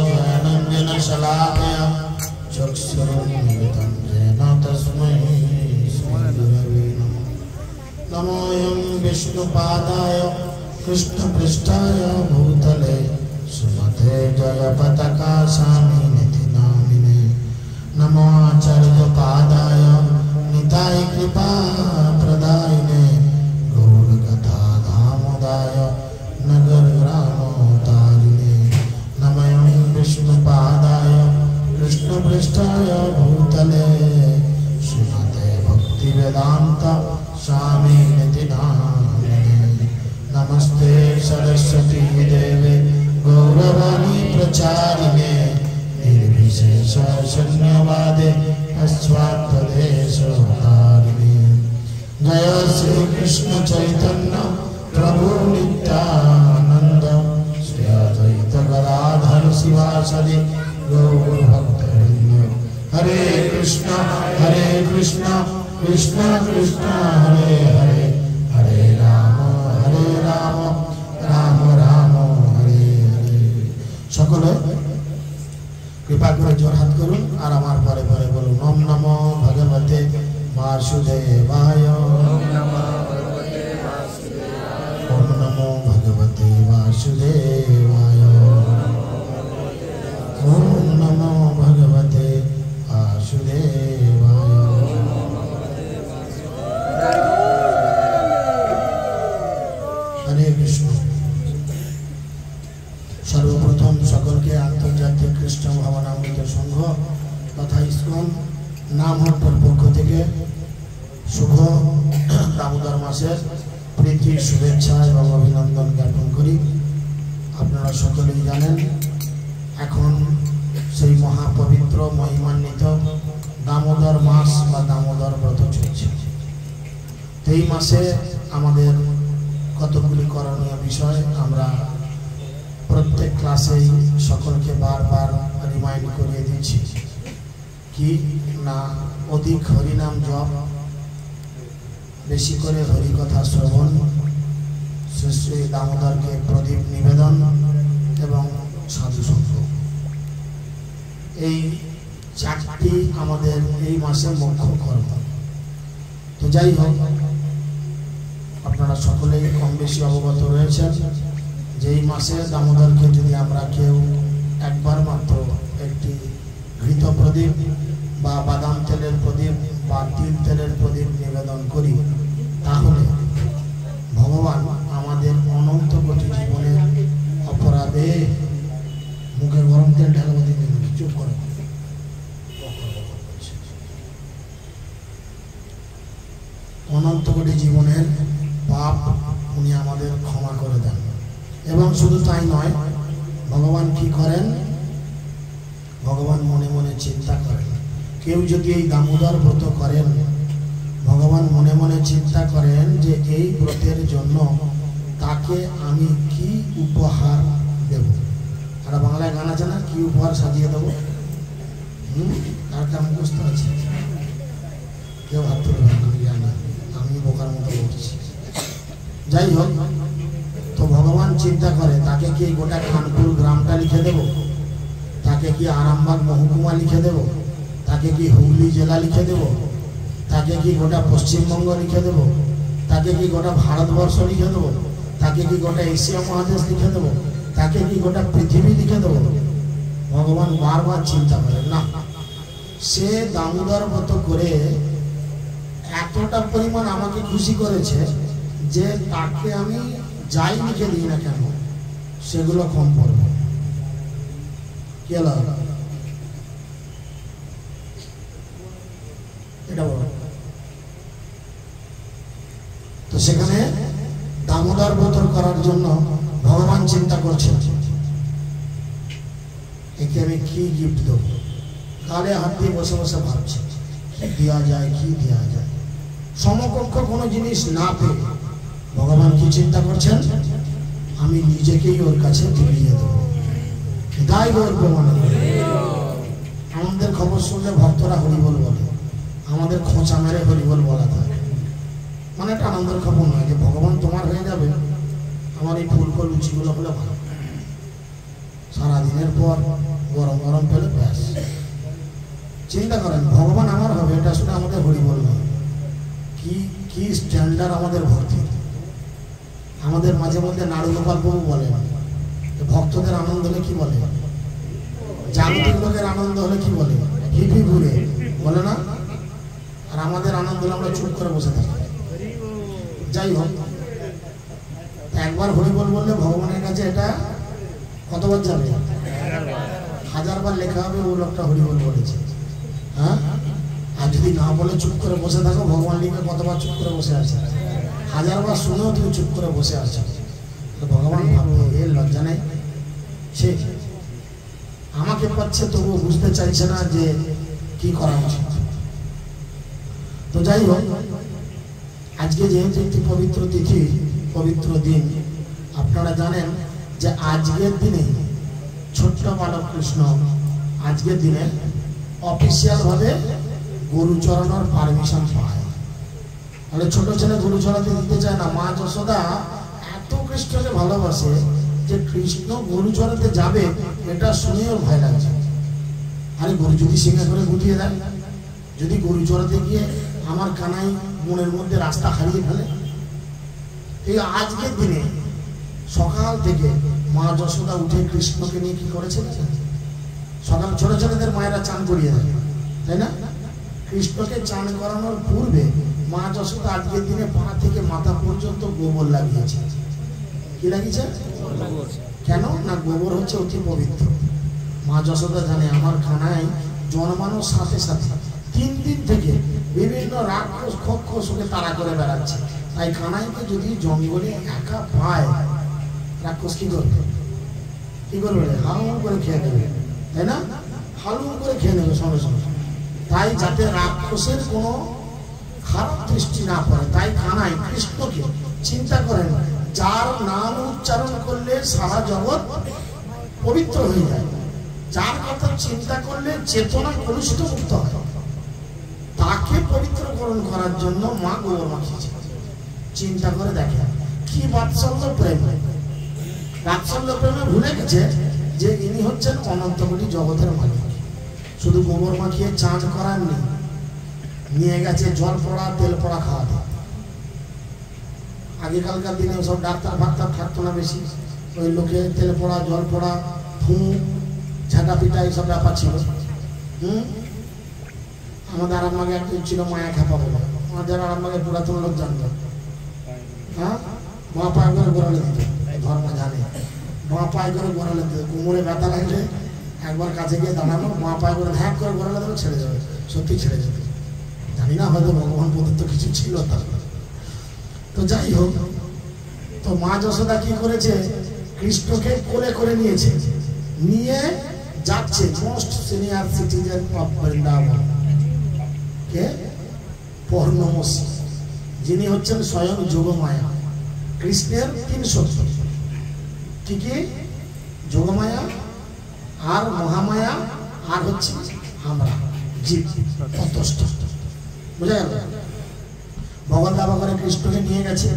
ज्ञानाञ्जनशलाकया चक्षुरुन्मिलितं येन तस्मै श्रीगुरवे नमः। नमोऽयं विष्णुपादाय कृष्णपृष्ठाय भूतले सुमते जयपताका स्वामिनिति नामिने। नमो आचार्यपादाय निताय कृपाप्रदायिने गौरकथा धामोदाय नगरग्रामोद्धारिणे। नमोऽयं विष्णुपादाय कृष्णपृष्ठाय भूतले श्रीमते भक्तिवेदान्त स्वामिनिति नामिने। नमस्ते सरस्वती देवे गौरवाणी प्रचारिणे निर्विशेष शून्यवादे अस्वात्मदेशधारिणे। जय श्री कृष्ण चैतन्य प्रभु नित्यानंद श्री अद्वैत गदाधर शिवासादि गौर भक्तवृंद। हरे कृष्णा कृष्ण कृष्ण हरे हरे, हरे राम राम राम हरे हरे। सकले कृपा करे जोर हाथ करुन और आमार परे परे बोलुन ओम नमो भगवते वासुदेवाय, ओम नमो भगवते वासुदेवाय, ओम नमो भगवते वासुदेवाय। हरे कृष्ण। सर्वप्रथम सकल के आंतर्जातिक कृष्ण भावनामृत संघ तथा इस्कन नामहट्टर पक्ष থেকে शुभ दामोदर मासेर প্রীতি শুভেচ্ছা এবং অভিনন্দন জ্ঞাপন করি। আপনারা সকলেই জানেন এখন সেই মহাপবিত্র মহিমান্বিত দামোদর মাস বা দামোদর ব্রত চলছে। এই মাসে আমাদের কতগুলি করণীয় বিষয় আমরা प्रत्येक क्लासे सकल के बार बार रिमाइंड करिए दीची कि ना अधिक हरिनाम जप, बेशी करे हरिकथा श्रवण, श्री श्री दामोदर के प्रदीप निवेदन एवं साधु संग এই চারটি আমাদের এই মাসের মুখ্য কর্ম। তো যাই হোক আপনারা সকলেই কম বেশি অবগত রয়েছেন যেই মাসে দামোদরকে যদি আমরা কেউ একবার মাত্র একটি ঘৃত প্রদীপ বা বাদাম তেলের প্রদীপ বা তিল তেলের প্রদীপ নিবেদন করি তাহলে ভগবান আমাদের অনন্ত কোটি জীবনের অপরাধে মুখে গরম তেল ঢালবো দিন চুপ করে অনন্ত কোটি জীবনের পাপ উনি আমাদের ক্ষমা করে দেন। এবং শুধু তাই নয়, ভগবান কি করেন, ভগবান মনে মনে চিন্তা করেন। কেউ যদি এই দামোদর ব্রত করেন ভগবান মনে মনে চিন্তা করেন যে এই ব্রতের জন্য তাকে আমি কি উপহার দেব। আর বাংলায় গান আছে না, কি উপহার সাজিয়ে দেব। আর কাম বুঝতে আছে কেউ হাত তুলে জানি আমি বোকার মতো বলছি। যাই হোক, तो भगवान चिंता करे ताके कि गोटा खानपुर ग्रामटा लिखे देव, ताके कि आरामबाग महकुमा लिखे देव, ताके कि हुगली जिला लिखे देव, ताके कि गोटा पश्चिमबंग लिखे देव, ताके कि गोटा भारतवर्ष लिखे देव, ताके कि गोटा एशिया महादेश लिखे देव, ताके कि गोटा पृथ्वी लिखे देव। भगवान बार बार चिंता करें ना, से दामोदर ब्रत करे एतटा परिमाण आमाके खुशी करेছে যে তাকে আমি যাই লিখে দিই না কেন সেগুলো কম পড়বে। এটা বলো তো সেখানে দামোদর ব্রত করার জন্য ভগবান চিন্তা করছেন একে আমি কি গিফট দেব। কালে হাত দিয়ে বসে বসে ভাবছে কি দেওয়া যায়, কি দেওয়া যায়। সমকক্ষ কোনো জিনিস না পেয়ে ভগবান কি চিন্তা করছেন, আমি নিজেকেই ওর কাছে বিলিয়ে দেব। তাই গৌর প্রেমানন্দ আমাদের খবর শুনলে ভক্তরা হরিবল বলে, আমাদের খোঁচা মেরে হরিবল বলা থাকে। মানে একটা আনন্দের খবর নয় যে ভগবান তোমার হয়ে যাবে, আমার এই ফুলকো লুচিগুলো হলে ভালো। সারাদিনের পর গরম গরম পেলে ব্যাস। চিন্তা করেন, ভগবান আমার হবে এটা শুনে আমাদের হরি বল না, কি কি স্ট্যান্ডার্ড আমাদের ভক্তি। আমাদের মাঝে মধ্যে নারুগোপাল প্রভু বলেন, ভক্তদের আনন্দ হলে কি বলে, জাগতিক লোকের আনন্দ হলে কি বলে, হিপি ঘুরে বলে না। আর আমাদের আনন্দ হলে আমরা চুপ করে বসে থাকি। যাই হোক, একবার হরি বল বললে ভগবানের কাছে এটা কতবার যাবে, 1000 বার লেখা হবে ও লোকটা হরি বল বলেছে। হ্যাঁ, আর যদি না বলে চুপ করে বসে থাকো, ভগবান লিখে কতবার চুপ করে বসে আছে, 1000 বার শুনেও তুমি চুপ করে বসে আছো। ভগবান ভাববে এর লজ্জা নেই, সে আমাকে পাচ্ছে তবুও বুঝতে চাইছে না যে কি করা উচিত। তো যাই হোক, আজকে যেহেতু একটি পবিত্র তিথি, পবিত্র দিন, আপনারা জানেন যে আজকের দিনে ছোট্ট বালক কৃষ্ণ আজকের দিনে অফিসিয়াল ভাবে গরু চড়ানোর পারমিশন পায়। তাহলে ছোট ছেলে গরু চড়াতে দিতে চায় না। মা যশোদা এত কৃষ্ণকে ভালোবাসে যে কৃষ্ণ গরু চড়াতে যাবে এটা শুনে ওর ভয় লাগছে। আরে গরু যদি সিংহে করে গুটিয়ে দেয়, যদি গরু চড়াতে গিয়ে আমার কানাই মনের মধ্যে রাস্তা হারিয়ে ফেলে। এই আজকের দিনে সকাল থেকে মা যশোদা উঠে কৃষ্ণকে নিয়ে কি করেছে, সকাল ছোট ছেলেদের মায়েরা চান করিয়ে দেয়, তাই না? কৃষ্ণকে চান করানোর পূর্বে মা যশোদা আজকের দিনে পা থেকে মাথা পর্যন্ত গোবর লাগিয়েছে। কি লাগিয়েছে? কেন না, গোবর হচ্ছে অতি পবিত্র। মা যশোদা জানে আমার কানাই জন্মানোর সাথে সাথে 3 দিন থেকে বিভিন্ন রাক্ষস খক্ষসকে তাড়া করে বেড়াচ্ছে। তাই কানাইকে যদি জঙ্গলে একা পায়, রাক্ষস কি করবে, কি করবে, হালুম করে খেয়ে নেবে, তাই না? হালুম করে খেয়ে নেবে সঙ্গে সঙ্গে। তাই যাতে রাক্ষসের কোনো খারাপ দৃষ্টি না পড়ে, তাই কানাই কৃষ্ণকে চিন্তা করেন যার নাম উচ্চারণ করলে সারা জগৎ পবিত্র হয়ে যায়, যার কথা চিন্তা করলে চেতনা কলুষিত মুক্ত হয়, তাকে পবিত্রকরণ করার জন্য মা গোবর মাখিয়েছে। চিন্তা করে দেখেন কি বাৎসল্য প্রেম। বাৎসল্য প্রেমে ভুলে গেছে যে ইনি হচ্ছেন অনন্ত কোটি জগতের মালিক। শুধু গোবর মাখিয়ে চান করার নেই, নিয়ে গেছে জল পড়া তেল পড়া খাওয়াতে। আগেকালকার দিনে সব ডাক্তার ফাক্তার থাকতো না বেশি, ওই লোকে তেল পড়া জল পড়া ফু ঝাঁটা পিটা এইসব ব্যাপার ছিল। আমাদের আরামবাগে একটা ছিল মায়া খেপা বলে, আমাদের আরামবাগে পুরাতন লোক জানতো। হ্যাঁ, মা পায়ে করে গোড়ালে দিত, ধর্ম জানে, মা পায়ে করে গোড়ালে দিত। কোমরে ব্যথা লাগলে একবার কাছে গিয়ে দাঁড়ানো, মা পায়ে করে ধ্যাক করে গোড়ালে দেবে, ছেড়ে যাবে, সত্যি ছেড়ে যেত। জানি না, হয়তো ভগবান প্রদত্ত কিছু ছিল তার। তো যাই হোক, তো মা যশোদা কি করেছে, কৃষ্ণকে কোলে করে নিয়েছে, নিয়ে যাচ্ছে most senior citizen of Vrindavan কে, পূর্ণমসী, যিনি হচ্ছেন স্বয়ং যোগমায়া, কৃষ্ণের 3 শক্তি। কি কি? যোগমায়া আর মহামায়া আর হচ্ছে আমরা জীব ততস্থ। বুঝা গেল? ভগবান দাবা করে কৃষ্ণকে নিয়ে গেছে,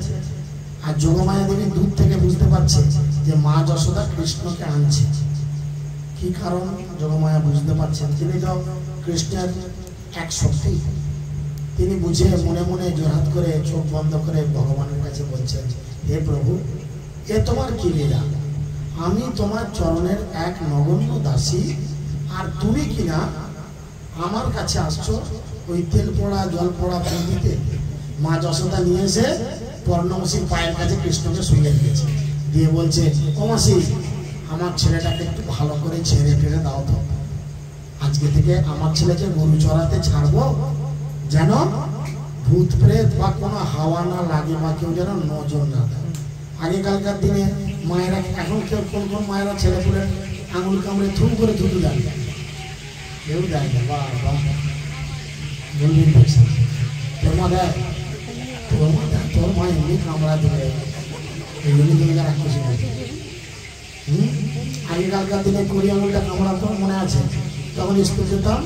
আর যোগমায়া দেবী দূর থেকে বুঝতে পারছে যে মা যশোদা কৃষ্ণকে আনছে। কি কারণ যোগমায়া বুঝতে পারছেন, তিনি তো কৃষ্ণের এক শক্তি। তিনি বুঝে মনে মনে জোরহাত করে চোখ বন্ধ করে ভগবানের কাছে বলছেন, হে প্রভু, এ তোমার কি লীলা? আমি তোমার চরণের এক নগণ্য দাসী, আর তুমি কিনা আমার কাছে আসছো ওই তেল পড়া জল পড়া ফুল দিতে। মা যশোদা নিয়ে এসে পূর্ণমসীর পায়ের কাছে কৃষ্ণকে শুইয়ে দিয়েছে, দিয়ে বলছে, ও মাসি, আমার ছেলেটাকে একটু ভালো করে ছেড়ে ফেলে দাও তো। আজকে থেকে আমার ছেলেকে গরু চড়াতে ছাড়বো, যেন ভূত প্রেত বা কোনো হাওয়া না লাগে বা কেউ যেন নজর না দেয়। আগেকালকার দিনে মায়েরা, এখন কেউ কোন কোন মায়েরা ছেলে পুলে আঙুল কামড়ে থুম করে থুতু দেয়, কেউ দেয় না। বা বলবি তোর মা দেয়, তোর মা দেয়, তোর মা এমনি কামড়া দেবে, এগুলি তুমি যারা খুশি হয়েছে। আগেকালকার দিনে কুড়ি আঙুলটা কামড়াতো, মনে আছে? তখন স্কুল যেতাম,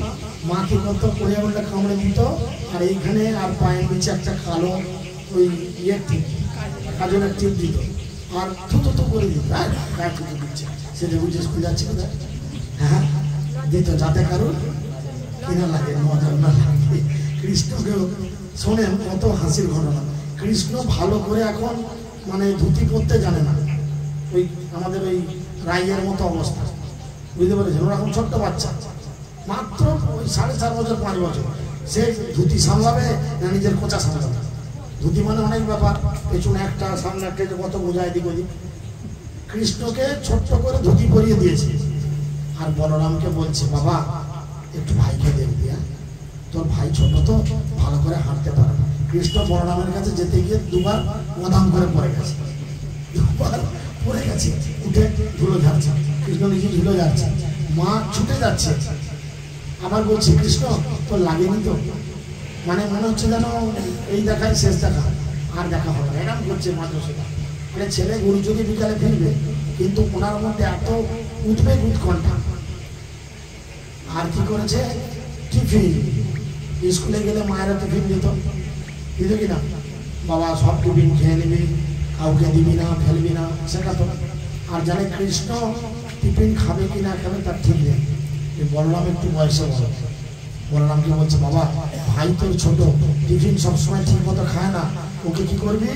মা কি করতো, কুড়ি আঙুলটা কামড়ে দিত, আর এইখানে আর পায়ের নিচে একটা কালো ওই ইয়ে টিপ, কাজলের টিপ দিত, আর থুতু করে দিত, গায়ে থুতু দিচ্ছে। সেটা বুঝে স্কুল যাচ্ছে কোথায়? হ্যাঁ, দিত যাতে কারণ কিনা লাগে, মজা না লাগে। কৃষ্ণকেও শোনেন কত হাসির ঘটনা। কৃষ্ণ ভালো করে এখন মানে ধুতি পরতে জানে না, ওই আমাদের ওই রাইয়ের মতো অবস্থা, বুঝতে পেরেছেন? ওরকম ছোট্ট বাচ্চা, মাত্র ওই 4.5 বছর 5 বছর, সে ধুতি সামলাবে না নিজের কোচা সামলাবে? ধুতি মানে অনেক ব্যাপার, পেছনে একটা সামনে একটা, কত বোঝায় দিক ওদিক। কৃষ্ণকে ছোট্ট করে ধুতি পরিয়ে দিয়েছে, আর বলরামকে বলছে বাবা একটু ভাইকে দেখবি, তোর ভাই ছোট তো ভালো করে হাঁটতে পারে। কৃষ্ণ বলরামের কাছে যেতে গিয়ে 2বার ওদাম করে পড়ে গেছে, 2বার পড়ে গেছে, উঠে ধুলো ঝাড়ছে, কৃষ্ণ নিজে ধুলো ঝাড়ছে, মা ছুটে যাচ্ছে, আবার বলছে কৃষ্ণ তোর লাগেনি তো? মানে মনে হচ্ছে যেন এই দেখাই শেষ দেখা, আর দেখা হবে না, এরকম করছে মা যশোদা। মানে ছেলে গুরুযোগে বিকালে ফিরবে, কিন্তু ওনার মধ্যে এত উদ্বেগ উৎকণ্ঠা। আর কি করেছে, টিফিন, স্কুলে গেলে মায়েরা টিফিন দিত কিনা, বাবা সব টিফিন খেয়ে নিবি, কাউকে দিবি না, ফেলবি না, শেখাতো। আর জানে কৃষ্ণ টিফিন খাবে কি না খাবে তার ঠিক নেই। বলরাম একটু বয়সে বলো, বলরামকে বলছে বাবা ভাই তোর ছোট, টিফিন সবসময় ঠিক মতো খায় না, ওকে কি করবি,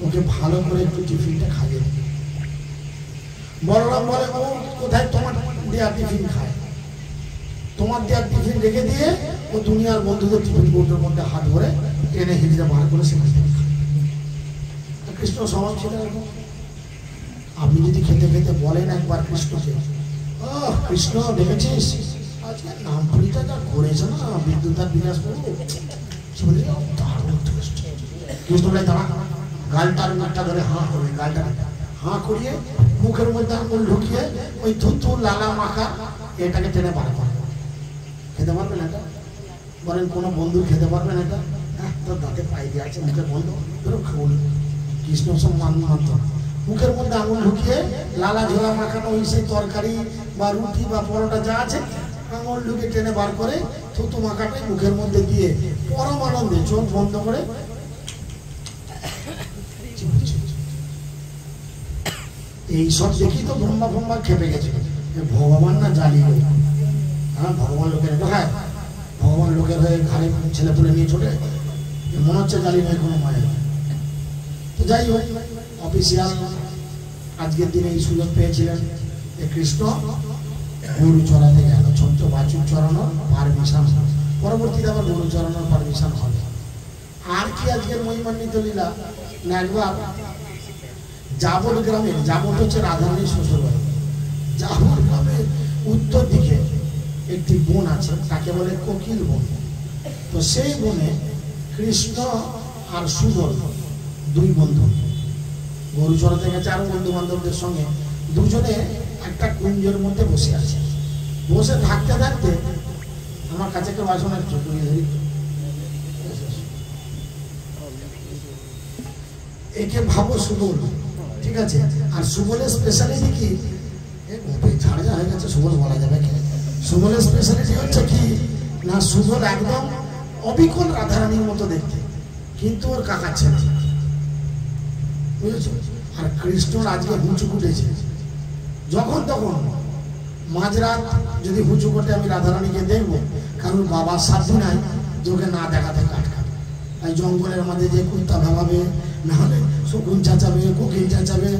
ওকে ভালো করে একটু টিফিনটা খাইয়ে দিবি। বলরাম বলে ও কোথায় তোমার দেয়া টিফিন খায়, তোমার দেওয়ার টিফিন রেখে দিয়ে ও দুনিয়ার বন্ধুদের টিফিন কৌটোর মধ্যে হাত ধরে টেনে হিঁচড়ে বার করে সেখান থেকে খায়। কৃষ্ণ স্বভাব ছিল এরকম। আপনি যদি খেতে খেতে বলেন একবার কৃষ্ণকে, কৃষ্ণ দেখেছিস আজকে নামপুরিটা যা করেছে না বিদ্যুৎ আর বিকাশ করবো, কৃষ্ণ ভাই দাঁড়া, গালটার মুখটা ধরে হাঁ করবে, গালটা হাঁ করিয়ে মুখের মধ্যে আঙুল ঢুকিয়ে ওই থুথু লালা মাখা এটাকে টেনে বার করে। খেতে পারবেন এটা? বলেন কোনো বন্ধু খেতে পারবেন এটা? হ্যাঁ, তোর দাঁতে পাই দিয়ে আছে, মুখে বন্ধ ধরো খাবুন। কৃষ্ণ সব মানত মুখের মধ্যে আঙুল ঢুকিয়ে লালা ঝোলা মাখানো ওই সেই তরকারি বা রুটি বা পরোটা যা আছে আঙুল ঢুকে টেনে বার করে থুতু মাখাটাই মুখের মধ্যে দিয়ে পরম আনন্দে চোখ বন্ধ করে এইসব দেখি তো ব্রহ্মা ব্রহ্মা খেপে গেছে, ভগবান না জ্বালিয়ে। হ্যাঁ, ভগবান লোকের হ্যাঁ, ভগবান লোকের হয়ে ঘাড়ে ছেলে পুলে নিয়ে চলে মনে হচ্ছে জ্বালিয়ে নয় কোনো মায়ের। তো যাই হোক, অফিসিয়াল আজকের দিনে এই সুযোগ পেয়েছিলেন যে কৃষ্ণ গরু চড়াতে গেল, ছোট্ট বাছুর চড়ানোর পারমিশন, পরবর্তীতে আবার গরু চড়ানোর পারমিশন হবে। আর কি আজকের মহিমান্বিত লীলা না, একবার জাবর গ্রামের, জাবর হচ্ছে রাধারানীর শ্বশুরবাড়ি, জাবর গ্রামের উত্তর দিকে একটি বন আছে, তাকে বলে কোকিল বন। তো সেই বনে কৃষ্ণ আর সুবল 2 বন্ধু গরু চড়াতে গেছে, আরো বন্ধু বান্ধবদের সঙ্গে, দুজনে একটা কুঞ্জের মধ্যে বসে আছে। বসে থাকতে থাকতে আমার কাছে একটা বাসন একটু ধরি, একে ভাবো সুবল, ঠিক আছে? আর সুবলের স্পেশালিটি কি, ঝাড়া হয়ে গেছে, সুবল বলা যাবে কি? সুবলের স্পেশালিটি হচ্ছে কি না, সুবল একদম অবিকল রাধারানীর মতো দেখতে, কিন্তু ওর কাকার ছেলে, বুঝেছো? আর কৃষ্ণর আজকে হুঁচু কুটেছে, যখন তখন মাঝরাত যদি হুঁচু কোটে আমি রাধারানীকে দেখবো, কারণ বাবার সাথে নাই যোগে না দেখাতে কাটকাবে। তাই জঙ্গলের মাঝে যে কুত্তা ভাবাবে, নাহলে শকুন চাচাবে, কোকিল চাচাবে,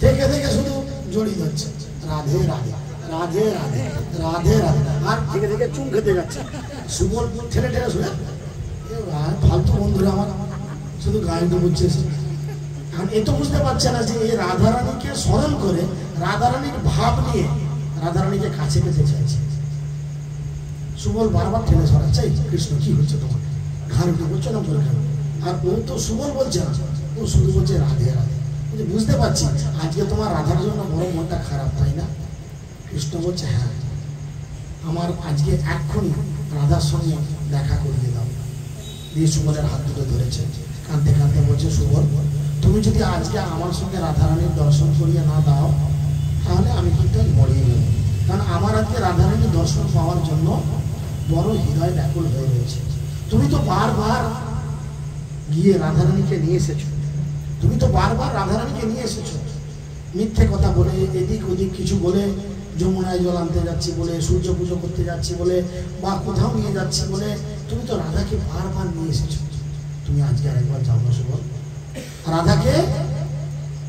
থেকে থেকে শুধু জড়িয়ে যাচ্ছে রাধে রাধে রাধে রাধে রাধে রাধে, আর থেকে থেকে চুন খেতে যাচ্ছে। সুবল ঠেলে ঠেলে শুনে ফালতু বন্ধুরা আমার শুধু গায়ে ডুবুচ্ছে। কারণ এ তো বুঝতে পারছে না যে এই রাধারানীকে স্মরণ করে রাধারানীর ভাব নিয়ে রাধারানীকে কাছে পেতে চাইছে। সুবল বারবার ঠেলে সরাচ্ছে, কৃষ্ণ কি হচ্ছে তোমার, ঘাড় ডুবুচ্ছে না বলে কেন? আর ও তো সুবল বলছে না, ও শুধু বলছে রাধে রাধে। বুঝতে পারছি আজকে তোমার রাধার জন্য বড় মনটা খারাপ, তাই না? কৃষ্ণ বলছে হ্যাঁ, আমার আজকে এক্ষুনি রাধার সঙ্গে দেখা করিয়ে দাও। দিয়ে সুবলের হাত দুটো ধরেছে, কাঁদতে কাঁদতে বলছে সুবল, তুমি যদি আজকে আমার সঙ্গে রাধারানীর দর্শন করিয়ে না দাও তাহলে আমি কিন্তু মরিয়ে গেল। কারণ আমার আজকে রাধারানীর দর্শন পাওয়ার জন্য বড় হৃদয় ব্যাকুল হয়ে রয়েছে। তুমি তো বারবার গিয়ে রাধারানীকে নিয়ে এসেছো, তুমি তো বারবার রাধারানীকে নিয়ে এসেছো, মিথ্যে কথা বলে, এদিক ওদিক কিছু বলে, যমুনায় জল আনতে যাচ্ছি বলে, সূর্য পুজো করতে যাচ্ছি বলে, বা কোথাও নিয়ে যাচ্ছি বলে, তুমি তো রাধাকে বারবার নিয়ে এসেছো, তুমি আজকে আরেকবার যাও না সুবল, রাধাকে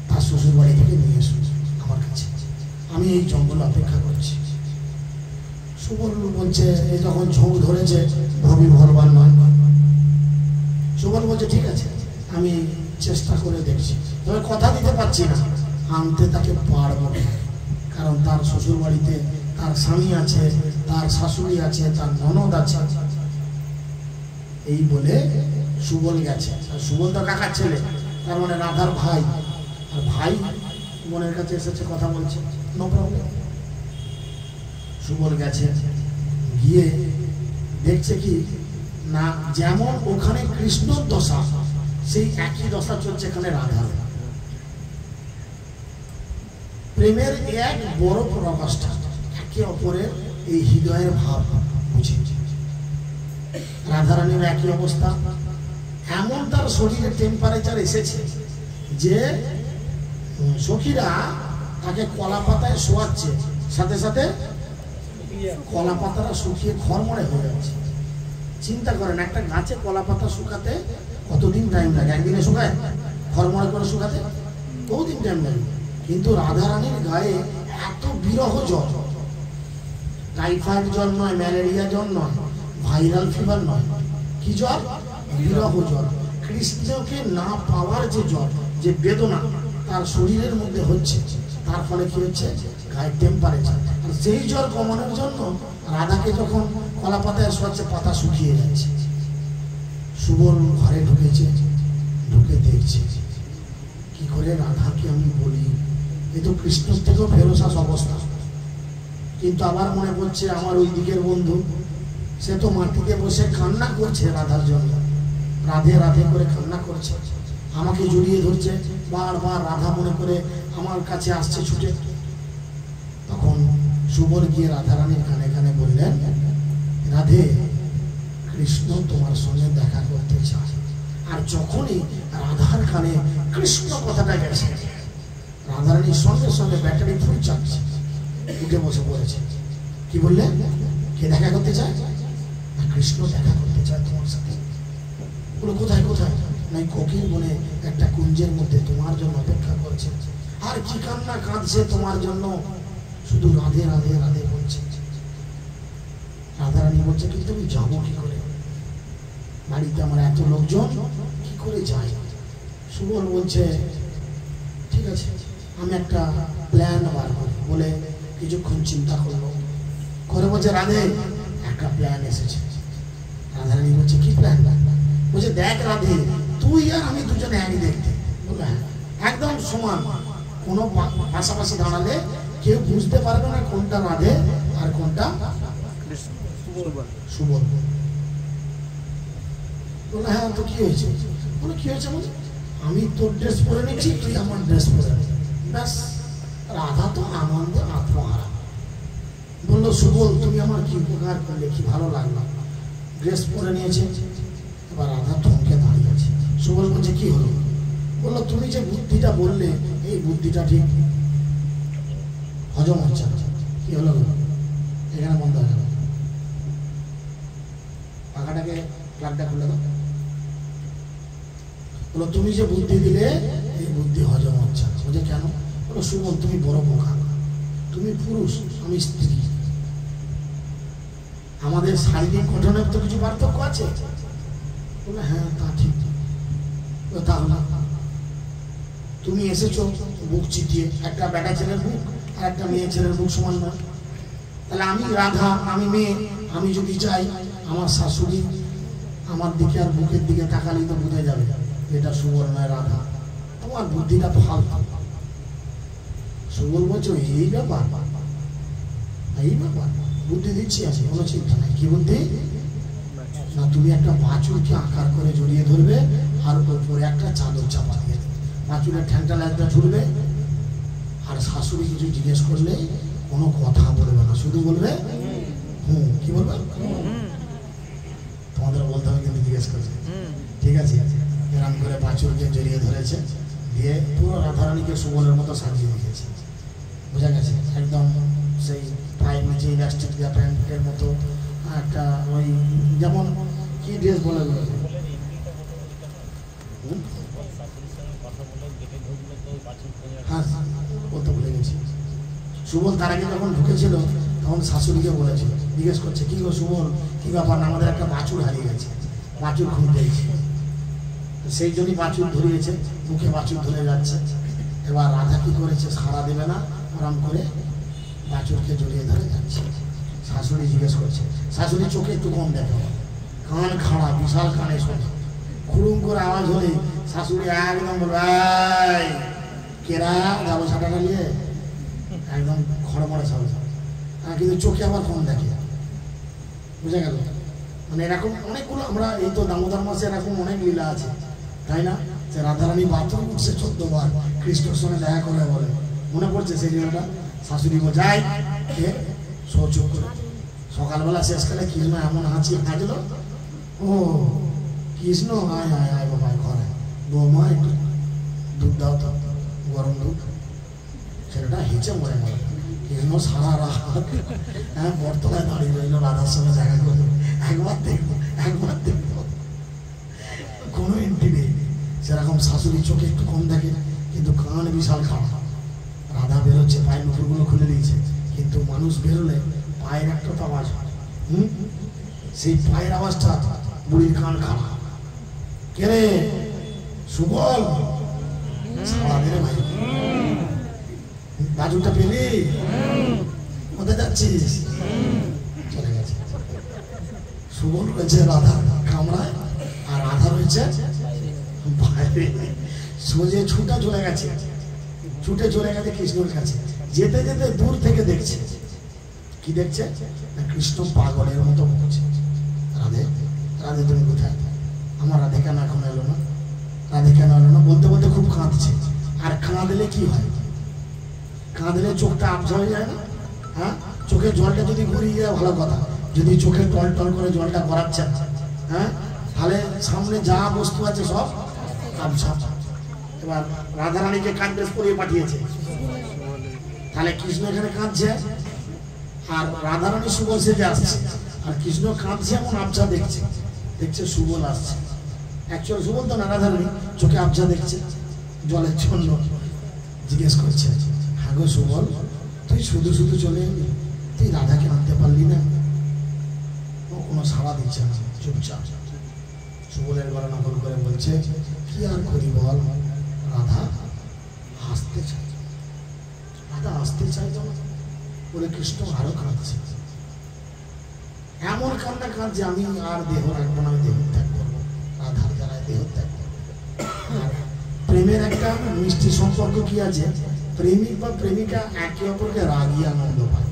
তার শ্বশুর বাড়ি থেকে নিয়ে এসো আমার কাছে, আমি এই জঙ্গল অপেক্ষা করছি। সুবল বলছে, এই যখন ঝোঁক ধরেছে ভবি ভরবার নয়। সুবল বলছে ঠিক আছে, আমি চেষ্টা করে দেখছি, তবে কথা দিতে পারছি না আনতে তাকে পারবো না, কারণ তার শ্বশুর বাড়িতে তার স্বামী আছে, তার শাশুড়ি আছে, তার ননদ আছে। এই বলে সুবল গেছে। সুবল তো কাকার ছেলে, তার মানে রাধার ভাই, আর ভাই বোনের কাছে এসেছে, কথা বলছে, নো প্রবলেম। সুবল গেছে, গিয়ে দেখছে কি না, যেমন ওখানে কৃষ্ণর দশা, সেই একই দশা চলছে এখানে রাধার। প্রেমের এক বড় প্রকাশটা, একে অপরের এই হৃদয়ের ভাব বুঝে। রাধারানীর একই অবস্থা, এমন তার শরীরে টেম্পারেচার এসেছে যে সখীরা তাকে কলা পাতায় শোয়াচ্ছে, সাথে সাথে কলা পাতাটা শুকিয়ে খড়মড়ে হয়ে যাচ্ছে। চিন্তা করেন, একটা গাছে কলা পাতা শুকাতে কতদিন টাইম লাগে? একদিনে শুকায়? খড়মড়ে করে শুকাতে বহুদিন টাইম লাগে। কিন্তু রাধারানীর গায়ে এত বিরহ জ্বর, টাইফয়েড জ্বর নয়, ম্যালেরিয়া জ্বর নয়, ভাইরাল ফিভার নয়, কি জ্বর? বিরহ জ্বর। কৃষ্ণকে না পাওয়ার যে জ্বর, যে বেদনা তার শরীরের মধ্যে হচ্ছে, তার ফলে কি হচ্ছে? গায়ের টেম্পারেচার। আর সেই জ্বর কমানোর জন্য রাধাকে যখন কলা পাতায় শোয়াচ্ছে, পাতা শুকিয়ে যাচ্ছে। সুবল ঘরে ঢুকেছে, ঢুকে দেখছে কি করে রাধাকে আমি বলি, এ তো কৃষ্ণর থেকেও ফেরোসাস অবস্থা। কিন্তু আবার মনে পড়ছে আমার ওই দিকের বন্ধু, সে তো মাটিতে বসে কান্না করছে রাধার জন্য, রাধে রাধে করে কান্না করছে, আমাকে জড়িয়ে ধরছে বারবার, রাধা মনে করে আমার কাছে আসছে ছুটে। তখন সুবল গিয়ে রাধারানীর কানে কানে বললেন, রাধে, কৃষ্ণ তোমার সঙ্গে দেখা করতে চায়। আর যখনই রাধার কানে কৃষ্ণ কথাটা গেছে, রাধারানীর সঙ্গে সঙ্গে ব্যাটারি ফুল চাচ্ছে, উঠে বসে পড়েছে। কি বললেন? কে দেখা করতে চায়? কৃষ্ণ দেখা করতে চায় তোমার সাথে। বলো কোথায়? কোথায়? নাই কোকিল বনে একটা কুঞ্জের মধ্যে তোমার জন্য অপেক্ষা করছে। আর কি কান্না কাঁদছে তোমার জন্য, শুধু রাধে রাধে রাধে বলছে। রাধারানী বলছে, কিন্তু আমি যাবো কি করে? বাড়িতে আমার এত লোকজন, কি করে যাই? সুবল বলছে ঠিক আছে, আমি একটা প্ল্যান বার করি। বলে কিছুক্ষণ চিন্তা করলো, করে বলছে, রাধে একটা প্ল্যান এসেছে। রাধারানী বলছে, কি প্ল্যান? বলছে, দেখ রাধে, তুই আর আমি দুজনে একই দেখতে। বললো হ্যাঁ, একদম সমান, কোনো পাশাপাশি দাঁড়ালে কেউ বুঝতে পারবে না কোনটা রাধে আর কোনটা সুবল। বললো হ্যাঁ, তো কি হয়েছে? বলো কি হয়েছে? বলছে, আমি তোর ড্রেস পরে নিচ্ছি, তুই আমার ড্রেস পরে নে, ব্যাস। রাধা তো আনন্দে আত্মহারা। বললো, সুবল তুমি আমার কি উপকার করলে, কি ভালো লাগলো। ড্রেস পরে নিয়েছে, এবার রাধা থমকে দাঁড়িয়েছে। সুবল বলছে, কি হলো? বললো, তুমি যে বুদ্ধিটা বললে, এই বুদ্ধিটা ঠিক হজম হচ্ছে না। কি হলো? এখানে বন্ধ হয়ে গেল, পাখাটাকে প্লাগটা খুলে দাও। বলো, তুমি যে বুদ্ধি দিলে, এই বুদ্ধি হজম হচ্ছে না। বলছে কেন? বলো, সুবল তুমি বড় বোকা, তুমি পুরুষ, আমি স্ত্রী, আমাদের শারীরিক গঠনের তো কিছু পার্থক্য আছে। বলে হ্যাঁ, তা ঠিক। তাহলে তুমি এসেছো বুক চিটিয়ে, একটা বেটা ছেলের বুক আর একটা মেয়ে ছেলের বুক সমান নয়। তাহলে আমি রাধা, আমি মেয়ে, আমি যদি চাই, আমার শাশুড়ি আমার দিকে আর বুকের দিকে তাকালেই তো বোঝা যাবে এটা সুবল নয় রাধা। তোমার বুদ্ধিটা তো হালকা। সুবল বলছো, এই ব্যাপার, এই ব্যাপার বুদ্ধি দিচ্ছি আছে, কোনো চিন্তা নাই। কি বুদ্ধি? না, তুমি একটা বাছুরকে আকার করে জড়িয়ে ধরবে, আর উপরে একটা চাদর চাপা দিয়ে দেবে, বাছুরের ঠ্যাংটা লাগটা ঝুলবে, আর শাশুড়ি কিছু জিজ্ঞেস করলে কোনো কথা বলবে না, শুধু বলবে হুম। কি বলবে? তোমাদের বলতে হবে কিন্তু জিজ্ঞেস করছে, ঠিক আছে? এরকম করে বাছুরকে জড়িয়ে ধরেছে, দিয়ে পুরো রাধারানীকে সুবলের মতো সাজিয়ে দিয়েছে, বোঝা গেছে? একদম সেই পায়ের নিচে ইলাস্টিক দেওয়া প্যান্টের মতো একটা ওই যেমন কি ড্রেস বলে হ্যাঁ বলতে ভুলে গেছি। সুবল তার আগে যখন ঢুকেছিল তখন শাশুড়িকে বলেছিল, জিজ্ঞেস করছে কি গো সুবল কি ব্যাপার, আমাদের একটা বাছুর হারিয়ে গেছে, বাছুর খুঁজতে গেছি। সেই জন্যই বাছুর ধরিয়েছে, মুখে বাছুর ধরে যাচ্ছে। এবার রাধা কি করেছে, সাড়া দেবে না, আরাম করে বাছুরকে জড়িয়ে ধরে যাচ্ছে। শাশুড়ি জিজ্ঞেস করছে, শাশুড়ি চোখে একটু কম দেখো, কান খাড়া, বিশাল কানে শোনে, খুড়ুম করে আওয়াজ হলে শাশুড়ি একদম বলবে কেরা যাবো সাটাটা নিয়ে, একদম খড়মড়ে সব। কিন্তু চোখে আবার কম দেখে, বুঝে গেল? মানে এরকম অনেকগুলো আমরা এই তো দামোদর মাসে এরকম অনেক লীলা আছে, তাই না? যে রাধারানী বাথরুম উঠছে 14 বার, কৃষ্ণর সঙ্গে দেখা করে বলে, মনে পড়ছে সেই লীলাটা? শাশুড়ি বোঝাই কে চুপ করে, সকালবেলা শেষকালে কৃষ্ণ এমন হাঁচলো, ও কৃষ্ণ আয় আয় আয় বাবা ঘরে, বৌমা একটু দুধ দাও তো, গরম দুধ। ছেলেটা হেঁচে মরে গেল। কৃষ্ণ সারা রাত বটতলায় দাঁড়িয়ে রইল, রাধার সঙ্গে দেখা করলো, একবার দেখবো একবার দেখবো, কোনো এন্ট্রি নেই। সেরকম শাশুড়ি চোখে একটু কম দেখে, কিন্তু কান বিশাল খারাপ। রাধা বেরোচ্ছে, পায়ের নুপুরগুলো খুলে দিয়েছে, কিন্তু মানুষ বেরোলে পায়ের একটা তো আওয়াজ হয়, সেই পায়ের আওয়াজটা বুড়ির কান খারাপ। কে রে সুবল, সারা দিনে ভাই বাজুটা পেলি, কোথায় যাচ্ছিস? চলে গেছে। সুবল রয়েছে রাধা কামরায়, আর রাধা রয়েছে বাইরে, সোজে ছুটে চলে গেছে কৃষ্ণর কাছে। যেতে যেতে দূর থেকে দেখছে, কি দেখছে না, কৃষ্ণ পাগলের মতো বলছে, রাধে রাধে তুমি কোথায়, আমার রাধে কেন এখন এলো না, রাধে কেন এলো না, বলতে বলতে খুব কাঁদছে। আর কাঁদলে কি হয়, কাঁদলে চোখটা আবঝা হয়ে যায় না? হ্যাঁ, চোখের জলটা যদি গড়িয়ে যায় ভালো কথা, যদি চোখে টল টল করে জলটা গড়াচ্ছে, হ্যাঁ, তাহলে সামনে যা বস্তু আছে সব আবঝা। এবার রাধারানীকে কাঁদবেশ করিয়ে পাঠিয়েছে, তাহলে কৃষ্ণ এখানে কাঁদছে, আর রাধারানী সুবল সেজে আসছে, আর কৃষ্ণ কাঁদছে এমন আবঝা দেখছে সুবল আসছে। অ্যাকচুয়াল সুবল তো না, রাধারানী চোখে আবঝা দেখছে জলের জন্য। জিজ্ঞেস করছে, হ্যাঁ গো সুবল, তুই শুধু শুধু চলে এলি, তুই রাধাকে আনতে পারলি না? ও কোনো সাড়া দিচ্ছে না, চুপচাপ। সুবলের গলা নকল করে বলছে, কি আর করি বল, রাধা হাসতে চাই, রাধা আসতে চাই তো বলে কৃষ্ণ আরো কাঁদছে, এমন কান্না কাঁদছে, আমি আর দেহ রাখবো না, আমি দেহ ত্যাগ করবো, রাধার জ্বালায় দেহ ত্যাগ করবো। প্রেমের একটা মিষ্টি সম্পর্ক কি আছে, প্রেমিক বা প্রেমিকা একে অপরকে রাগিয়ে আনন্দ পায়,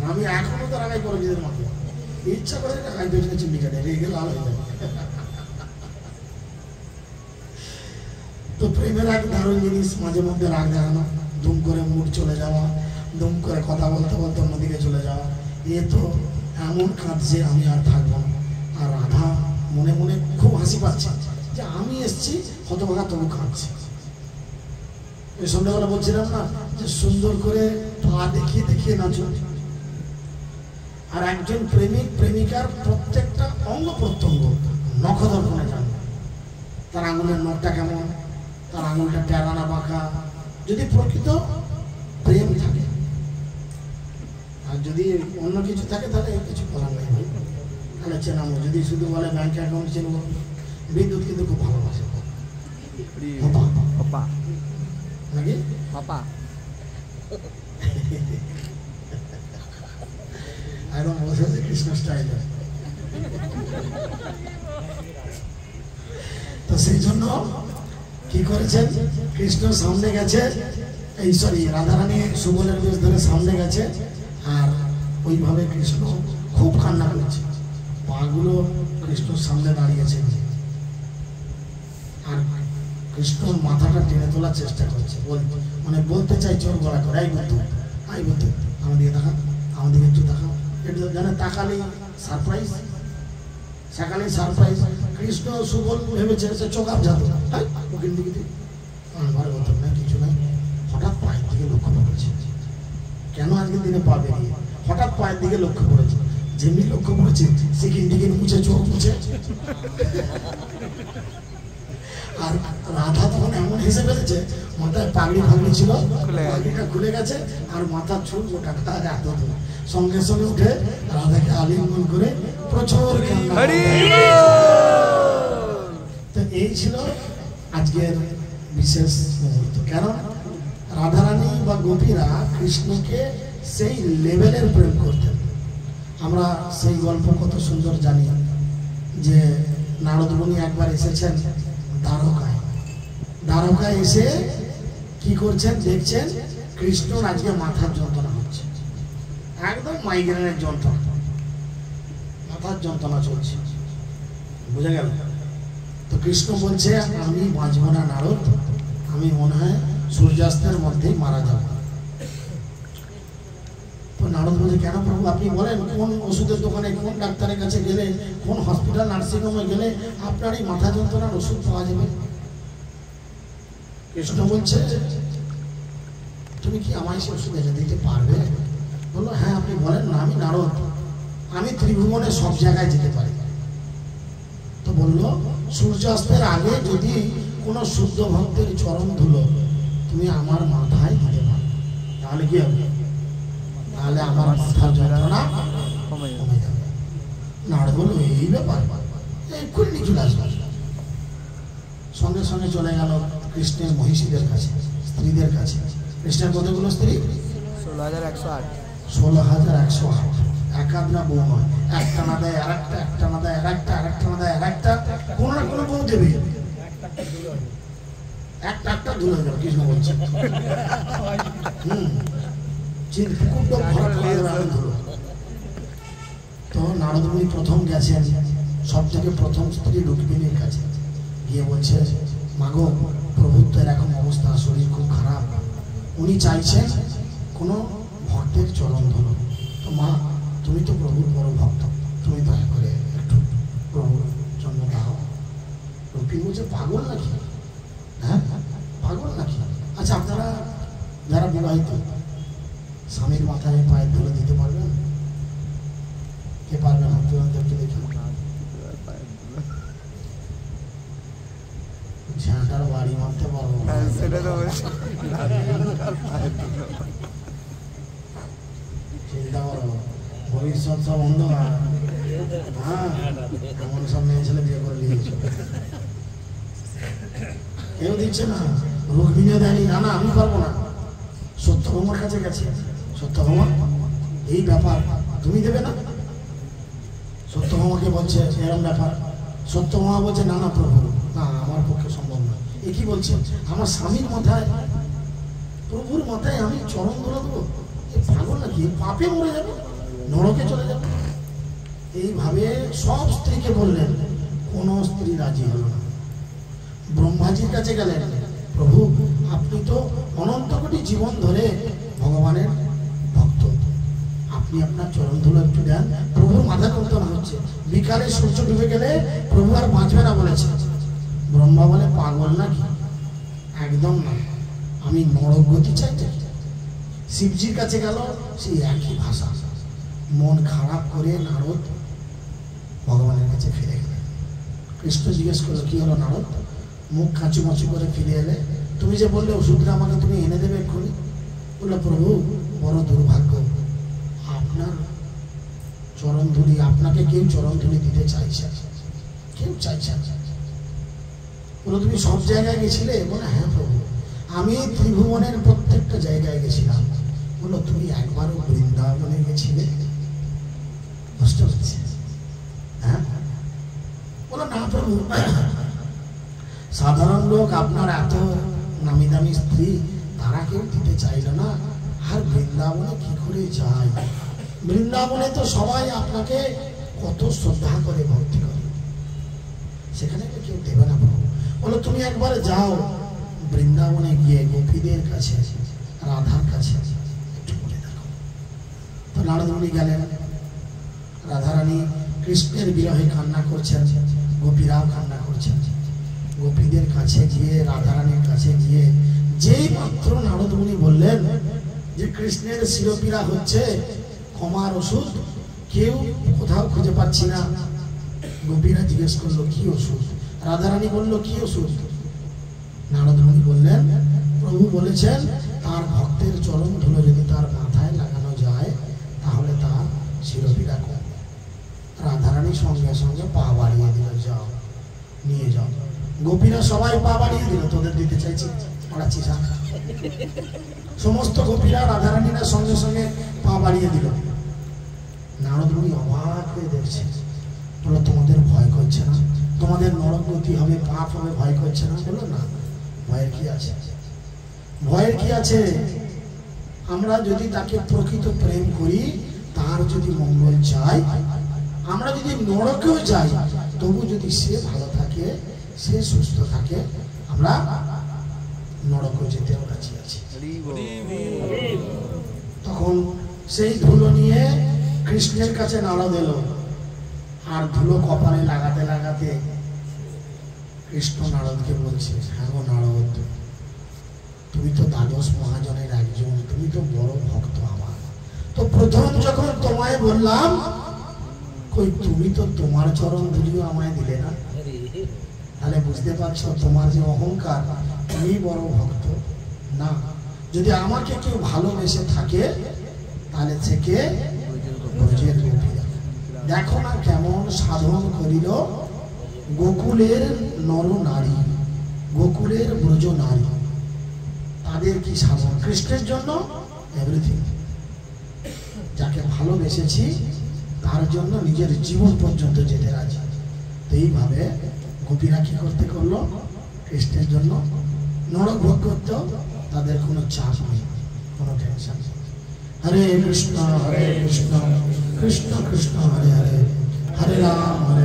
আমি এখনো তো রাগাই করে নিজের মতো, ইচ্ছা করে রাগাই পেছনে চিমনি কাটে, রেগে লাল হয়ে যায়। তো প্রেমের এক দারুণ জিনিস, মাঝে মধ্যে রাগ দেখানো, দুম করে মুড চলে যাওয়া, দুম করে কথা বলতে বলতে অন্যদিকে চলে যাওয়া। এ তো এমন কাঁদছে, আমি আর থাকবো না। আর রাধা মনে মনে খুব হাসি পাচ্ছে যে আমি এসছি, হতভাগা তবু কাঁদছে। এই সন্ধ্যাবেলা বলছিলাম না যে সুন্দর করে পা দেখিয়ে দেখিয়ে নাচো। আর একজন প্রেমিক প্রেমিকার প্রত্যেকটা অঙ্গ প্রত্যঙ্গ নখদর্পণে জানবে, তার আঙুলের নখটা কেমন, তার আঙুলটা টেরানা বাঁকা, যদি প্রকৃত প্রেম থাকে। আর যদি অন্য কিছু থাকে তাহলে কিছু করার নেই, তাহলে চেনাবো। যদি শুধু বলে ব্যাংক অ্যাকাউন্ট চেনবো, বিদ্যুৎ কিন্তু খুব ভালোবাসে নাকি পাপা, একদম বসে কৃষ্ণ স্টাইল। তো সেই জন্য কি করেছেন, কৃষ্ণ সামনে গেছে, এই সরি রাধারানী সুবলের বেশ ধরে সামনে গেছে, আর ওইভাবে কৃষ্ণ খুব কান্না করছে, পাগুলো কৃষ্ণর সামনে দাঁড়িয়েছে, আর কৃষ্ণ মাথাটা টেনে তোলার চেষ্টা করছে, মানে বলতে চাই চোর গলা করে, এই বন্ধু আই বন্ধু আমাদিকে দেখা, আমাদিকে একটু দেখা, এটা জানে তাকালি সারপ্রাইজ, সকালে সারপ্রাইজ। কৃষ্ণ সুবল ভেবেছে সে চোখাপ যাবে, ওখান দিকে আমার কথা নাই, কিছু নাই। হঠাৎ পায়ের দিকে লক্ষ্য করেছে, কেন আজকের দিনে পাবে, হঠাৎ পায়ের দিকে লক্ষ্য করেছে। যেমনি লক্ষ্য করেছে সেখান দিকে মুছে চোখ মুছে। আর রাধা তখন এমন হেসে ফেলেছে, মাথায় পাগড়ি ফাগড়ি ছিল, পাগড়িটা খুলে গেছে আর মাথার চুল গোটা এত। সঙ্গে সঙ্গে উঠে রাধাকে আলিঙ্গন করে প্রচুর কান্না। তো এই ছিল আজকের বিশেষ মুহূর্ত। কেন রাধারানী বা গোপীরা কৃষ্ণকে সেই লেভেলের প্রেম করতেন। আমরা সেই গল্প কত সুন্দর জানি যে নারদ মুনি একবার এসেছেন দ্বারকায়। দ্বারকায় এসে কি করছেন দেখছেন কৃষ্ণর আজকে মাথার যন্ত্রণা হচ্ছে, একদম মাইগ্রেনের যন্ত্রণা, মাথার যন্ত্রণা চলছে, বুঝে গেল? তো কৃষ্ণ বলছে আমি বাঁচব না নারদ, আমি মনে হয় সূর্যাস্তের মধ্যেই মারা যাব। তো নারদ বলছে কেন প্রভু আপনি বলেন, কোন ওষুধের দোকানে কোন ডাক্তারের কাছে গেলে, কোন হসপিটাল নার্সিংহোমে গেলে আপনার এই মাথা যন্ত্রণার ওষুধ পাওয়া যাবে? কৃষ্ণ বলছে তুমি কি আমায় সে ওষুধ এনে দিতে পারবে? বললো হ্যাঁ আপনি বলেন না, আমি নারদ, আমি ত্রিভুবনে সব জায়গায় যেতে পারি। তো বললো সূর্যাস্তের আগে যদি কোনো শুদ্ধ ভক্তের চরণ ধুলো তুমি আমার মাথায় দিতে পারো, তাহলে কি হবে? তাহলে আমার মাথার যন্ত্রণা কমে যাবে। নারদ বললো এই ব্যাপার, এক্ষুনি চলে আসবে। সঙ্গে সঙ্গে চলে গেল কৃষ্ণের মহিষীদের কাছে, স্ত্রীদের কাছে। কৃষ্ণের কতগুলো স্ত্রী? 16,108। 16,108। একাধ বউ নয়, একটা না দেয় আর একটা, একটা না দেয় আর একটা, আর একটা না দেয় আর একটা, কোনো না কোনো বউ দেবে। একটা একটা ধুলে যাবে কৃষ্ণ বলছে। তো নারদ মুনি প্রথম গেছেন, সব থেকে প্রথম স্ত্রী রুক্মিণীর কাছে গিয়ে বলছে মাগো প্রভুর তো এরকম অবস্থা, শরীর খুব খারাপ, উনি চাইছেন কোনো ভক্তের চরণ ধরো। তো মা তুমি তো প্রভুর বড় ভক্ত, তুমি দয়া করে একটু প্রভুর জন্য দাও। রুক্মিণী বলছে পাগল নাকি? হ্যাঁ পাগল নাকি? আচ্ছা আপনারা যারা বিবাহিত স্বামীর মাথায় পায়ের ধরে দিতে পারবেন? কে পারবেন? আপনাদেরকে দেখি ঝাঁটার বাড়ি মারতে পারবো, চিন্তা করো ভবিষ্যৎ সব অন্ধকার। হ্যাঁ এমন সব মেয়ে ছেলে বিয়ে করে নিয়েছে, কেউ দিচ্ছে না। রুক্মিণীও দেয়নি, না না আমি পারবো না। সত্যভামার কাছে গেছে, সত্যভামা এই ব্যাপার তুমি দেবে না? সত্যভামাকে বলছে এরকম ব্যাপার। সত্যভামা বলছে না না প্রভু, না আমার পক্ষে সম্ভব না। এ কি বলছে? আমার স্বামীর মাথায়, প্রভুর মাথায় আমি চরণ ধরে দেবো? এ পাগল নাকি? পাপে মরে যাবো, নরকে চলে যাবো। এইভাবে সব স্ত্রীকে বললেন, কোন স্ত্রী রাজি হল না। ব্রহ্মাজির কাছে গেলেন, প্রভু আপনি তো অনন্ত কোটি জীবন ধরে ভগবানের ভক্ত, আপনি আপনার চরণ ধুলো একটু দেন, প্রভুর মাথা যন্ত্রণা হচ্ছে, বিকালে সূর্য ডুবে গেলে প্রভু আর বাঁচবে না বলেছে। ব্রহ্মা বলে পাগল নাকি? একদম না, আমি নরগতি চাইতে। শিবজির কাছে গেল, সেই একই ভাষা। মন খারাপ করে নারদ ভগবানের কাছে ফিরে গেলেন। কৃষ্ণ জিজ্ঞেস করলো কি হলো নারদ, মুখ কাঁচুমাচু করে ফিরে এলে? তুমি যে বললে ওষুধটা আমাকে তুমি এনে দেবে এক্ষুনি। বললো প্রভু বড় দুর্ভাগ্য, আপনার চরণ ধুলি, আপনাকে কেউ চরণ ধুলি দিতে চাইছে, কেউ চাইছে না। বলো তুমি সব জায়গায় গেছিলে? বলে হ্যাঁ প্রভু, আমি ত্রিভুবনের প্রত্যেকটা জায়গায় গেছিলাম। বললো তুমি একবারও বৃন্দাবনে গেছিলে? বুঝতে পারছি। হ্যাঁ বলো না প্রভু, সাধারণ লোক আপনার এত নামি দামি স্ত্রী তারা কেউ দিতে চাইল না, আর বৃন্দাবনে কি করে যায়? বৃন্দাবনে তো সবাই আপনাকে কত শ্রদ্ধা করে ভক্তি করে, সেখানে কেউ দেবে না প্রভু। বলো তুমি একবার যাও বৃন্দাবনে গিয়ে গোপীদের কাছে, রাধার কাছে একটু বলে দেখো। তো নারদ মুনি গেলেন, রাধারানী কৃষ্ণের বিরহে কান্না করছেন, গোপীরাও কান্না করছেন। গোপীদের কাছে গিয়ে, রাধারানীর কাছে গিয়ে যেই মাত্র নারদ মুনি বললেন যে কৃষ্ণের শিরোপীড়া হচ্ছে ক্ষমার ওষুধ, কেউ কোথাও খুঁজে পাচ্ছি না। গোপীরা জিজ্ঞেস করলো কি ওষুধ? রাধারানী বলল কি ওষুধ? নারদ মুনি বললেন প্রভু বলেছেন তার ভক্তের চরণ ধুলো যদি তার মাথায় লাগানো যায় তাহলে তার শিরোপীড়া কমবে। রাধারানী সঙ্গে সঙ্গে পা বাড়িয়ে দিল, যাও নিয়ে যাও। গোপীরা সবাই পা বাড়িয়ে দিল, তোদের দিতে চাইছি পড়াচ্ছি। সমস্ত গোপীরা রাধারানীরা সঙ্গে সঙ্গে পা বাড়িয়ে দিল। নারদ মুনি অবাক হয়ে দেখছে, বলো তোমাদের ভয় করছে না? তোমাদের নরকগতি হবে, পাপ হবে, ভয় করছে না? বলো না, ভয়ের কি আছে? ভয়ের কি আছে? আমরা যদি তাকে প্রকৃত প্রেম করি, তার যদি মঙ্গল চাই, আমরা যদি নরকেও যাই, তবু যদি সে ভালো থাকে, সে সুস্থ থাকে, আমরা নরকে যেতে রাজি আছি। তখন সেই ধুলো নিয়ে কৃষ্ণের কাছে নারদ এলো, আর ধুলো কপালে লাগাতে লাগাতে কৃষ্ণ নারদকে বলছে, হ্যাঁ গো নারদ, তুমি তো দ্বাদশ মহাজনের একজন, তুমি তো বড় ভক্ত আমার। তো প্রথম যখন তোমায় বললাম, কই তুমি তো তোমার চরণ ধুলিও আমায় দিলে না। তাহলে বুঝতে পারছো তোমার যে অহংকার, তুমি বড় ভক্ত না। যদি আমাকে কেউ ভালোবেসে থাকে তাহলে থেকে ব্রজের গোপীরা। দেখো না কেমন সাধন করিল গোকুলের নর নারী, গোকুলের ব্রজ নারী। তাদের কি সাধন? কৃষ্ণের জন্য এভরিথিং। যাকে ভালোবেসেছি তার জন্য নিজের জীবন পর্যন্ত যেতে রাজি। এইভাবে গোপীরা কি করতে করলো? কৃষ্ণের জন্য নরক ভোগ করত, তাদের কোনো চাপ নেই, কোনো টেনশন নেই। হরে কৃষ্ণ কৃষ্ণ কৃষ্ণ হরে হরে, হরে রাম হরে